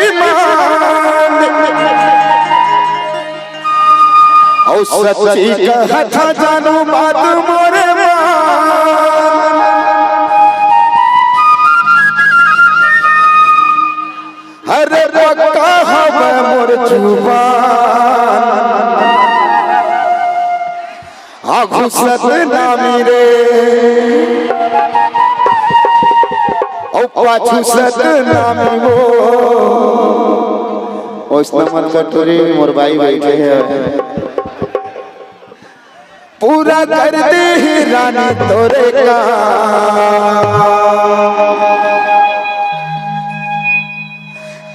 demand और सच्ची कहता जानू बात मोरे हरे पक्का हवे मोर जुबान आगू सतनामी रे और पाछू सतनामी वो उस नमन कटोरी मोर भाई बैठे हैं पूरा कर दे ही रानी तोरे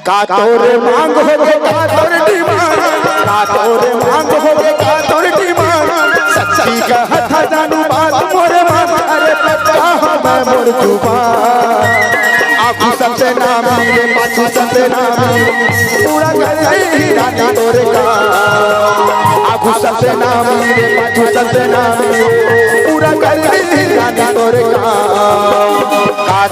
का तोरे मांग हो गए तोरे डिमांड तोरे मांग हो गए तोरे डिमांड सच्ची कहता जानू बात मोरे मान अरे पक्का हमें मोर जुबान आगू सबसे नाम रे पाछू सबसे नाम पूरा कर दे रानी तोरे का आगू सबसे नाम रे पाछू सबसे नाम पूरा कर दे रानी तोरे का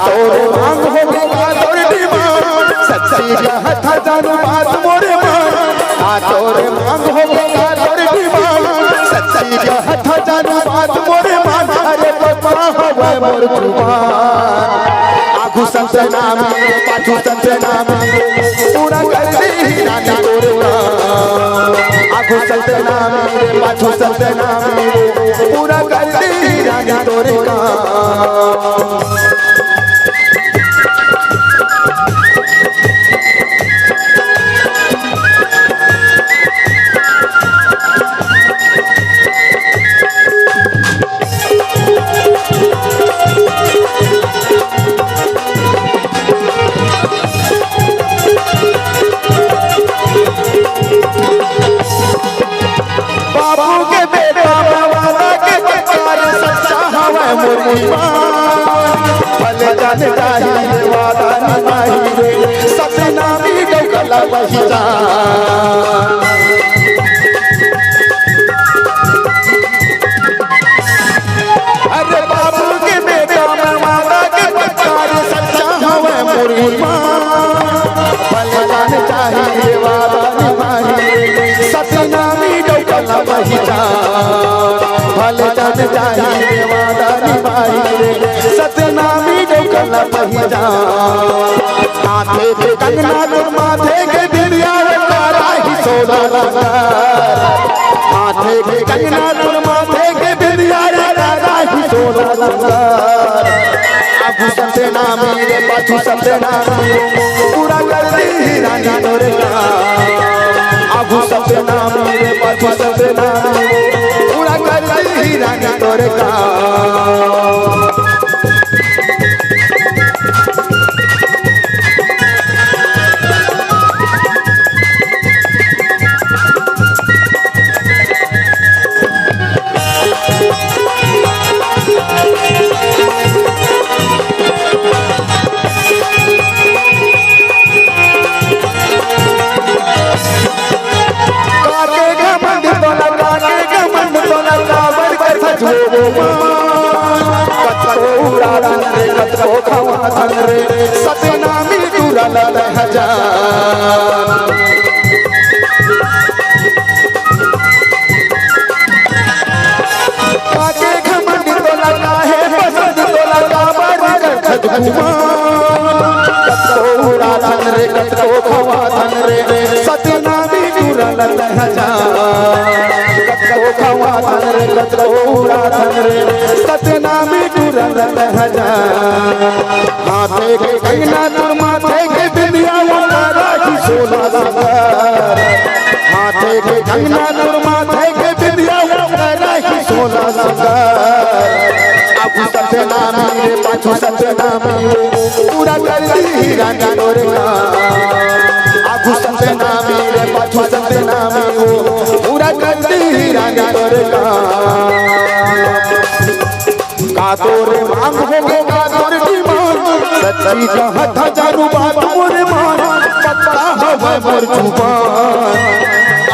तोरे मांग हो गए तोरे डिमांड सच्ची कहता जानू बात मोरे मान तोरे मांग हो गए तोरे डिमांड सच्ची कहता जानू बात मोरे मान अरे पप्पा हवे मोर जुबान आगू सबसे नाम पाछू सबसे नाम पूरा कर दे रानी तोरे का आगू सबसे नाम पाछू सबसे नाम पूरा कर दे रानी तोरे का भले जाने चाहिए वादा निभाई रे सपना भी डोकला वही जान अरे बाबू के बेटा मामा के पचार सच्चा हवे मोरी भले जाने चाहिए वादा निभाई रे सपना भी डोकला वही जान भले जाने चाहिए वादा निभाई रे सतनामी डोकला वही जान माथे के कंगना तोर माथे के बिंदिया तारा ही सोना लगा माथे के कंगना तोर माथे के बिंदिया तारा ही सोना लगा आगू सतनामी रे पाछू सतनामी पूरा कर दी रानी तोरे का आगू सतनामी रे पाछू सतनामी पूरा कर दी रानी तोरे का सतनामी दूरा हजार काके घमंड तो लगा है पसंद तो लगा सतनामी दूरा सतनामी दूरा माथे के कंगना तोर माथे के बिंदिया राखी सोना लंगर माथे के कंगना तोर माथे के बिंदिया राखी सोना लंगर आगू सतनामी रे पाछू सतनामी पूरा कर दी रानी तोरे का आगू सतनामी रे पाछू सतनामी पूरा कर दी रानी तोरे का तोरे मांग हो गए तोरे डिमांड सच्ची कहता जानू बात मोरे मान पक्का हवे मोर जुबान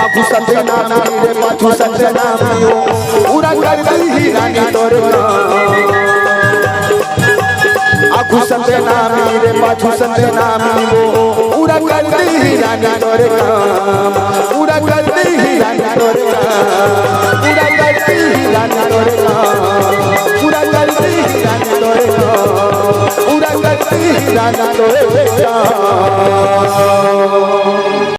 आगू सतनामी रे पाछू सतनामी पूरा कर दी रानी तोरे का आगू सतनामी रे पाछू सतनामी पूरा कर दी रानी तोरे काम पूरा कर दी रानी तोरे काम पूरा कर दी रानी तोरे काम पूरा कर दी रानी तोरे काम पूरा कर दी रानी तोरे काम